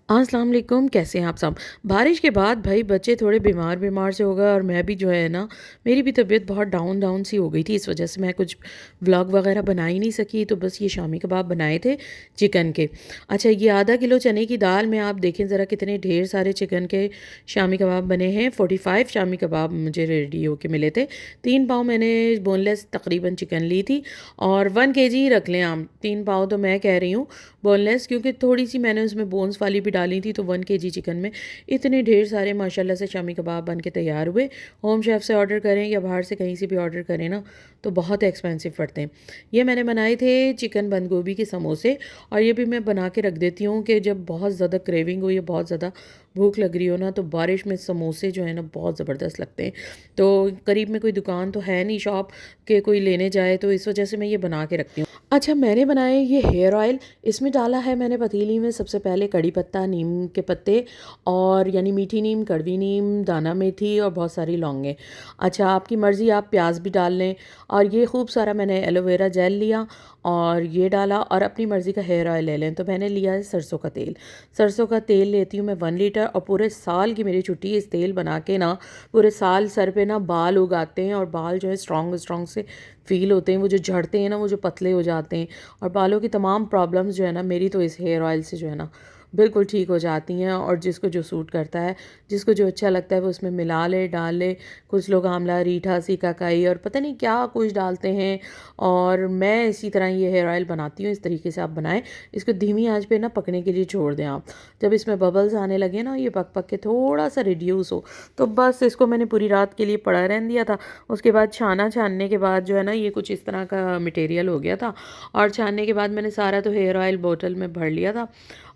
अस्सलाम वालेकुम, कैसे हैं आप सब? बारिश के बाद भाई बच्चे थोड़े बीमार-बीमार से हो गए और मैं भी जो है ना, मेरी भी तबीयत बहुत डाउन डाउन सी हो गई थी। इस वजह से मैं कुछ व्लॉग वगैरह बना ही नहीं सकी, तो बस ये शामी कबाब बनाए थे चिकन के। अच्छा, ये आधा किलो चने की दाल में आप देखें ज़रा कितने ढेर सारे चिकन के शामी कबाब बने हैं। 45 शामी कबाब मुझे रेडी होके मिले थे। 3 पाव मैंने बोनलेस तकरीबन चिकन ली थी और 1 केजी ही रख लें आप। 3 पाव तो मैं कह रही हूँ बोनलेस, क्योंकि थोड़ी सी मैंने उसमें बोन्स वाली भी डाली थी। तो 1 केजी चिकन में इतने ढेर सारे माशाल्लाह से शामी कबाब बन के तैयार हुए। होम शेफ़ से ऑर्डर करें या बाहर से कहीं से भी ऑर्डर करें ना, तो बहुत एक्सपेंसिव पड़ते हैं। ये मैंने बनाए थे चिकन बंद गोभी के समोसे, और ये भी मैं बना के रख देती हूँ कि जब बहुत ज़्यादा क्रेविंग हो या बहुत ज़्यादा भूख लग रही हो ना, तो बारिश में समोसे जो है ना बहुत ज़बरदस्त लगते हैं। तो करीब में कोई दुकान तो है नहीं शॉप के कोई लेने जाए, तो इस वजह से मैं ये बना के रखती हूँ। अच्छा, मैंने बनाए ये हेयर ऑयल। इसमें डाला है मैंने पतीली में सबसे पहले कड़ी पत्ता, नीम के पत्ते, और यानी मीठी नीम, कड़वी नीम, दाना मेथी और बहुत सारी लौंगें। अच्छा, आपकी मर्ज़ी, आप प्याज भी डाल लें। और ये खूब सारा मैंने एलोवेरा जेल लिया और ये डाला, और अपनी मर्ज़ी का हेयर ऑयल ले लें। तो मैंने लिया है सरसों का तेल। सरसों का तेल लेती हूँ मैं 1 लीटर, और पूरे साल की मेरी छुट्टी इस तेल बना के ना, पूरे साल सर पे ना बाल उगाते हैं, और बाल जो है स्ट्रॉन्ग स्ट्रॉन्ग से फ़ील होते हैं। वो जो झड़ते हैं ना, वो जो पतले हो जाते हैं, और बालों की तमाम प्रॉब्लम्स जो है ना, मेरी तो इस हेयर ऑयल से जो है ना बिल्कुल ठीक हो जाती हैं। और जिसको जो सूट करता है, जिसको जो अच्छा लगता है, वो उसमें मिला ले, डाल ले। कुछ लोग आंवला, रीठा, सिकाकाई और पता नहीं क्या कुछ डालते हैं। और मैं इसी तरह ये हेयर ऑयल बनाती हूँ। इस तरीके से आप बनाएं। इसको धीमी आंच पे ना पकने के लिए छोड़ दें आप। जब इसमें बबल्स आने लगे ना, ये पक पक के थोड़ा सा रिड्यूस हो, तो बस इसको मैंने पूरी रात के लिए पड़ा रहने दिया था। उसके बाद छानने के बाद जो है ना, ये कुछ इस तरह का मटेरियल हो गया था। और छानने के बाद मैंने सारा तो हेयर ऑयल बोतल में भर लिया था।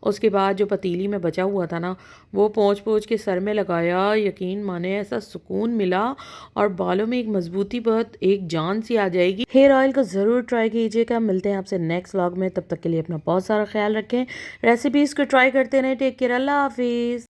उसके बाद जो पतीली में बचा हुआ था ना, वो पोंछ पोंछ के सर में लगाया। यकीन माने ऐसा सुकून मिला, और बालों में एक मजबूती, बहुत एक जान सी आ जाएगी। हेयर ऑयल को ज़रूर ट्राई कीजिएगा। मिलते हैं आपसे नेक्स्ट व्लॉग में। तब तक के लिए अपना बहुत सारा ख्याल रखें। रेसिपीज़ को ट्राई करते रहें। टेक केयर, अल्लाह हाफिज़।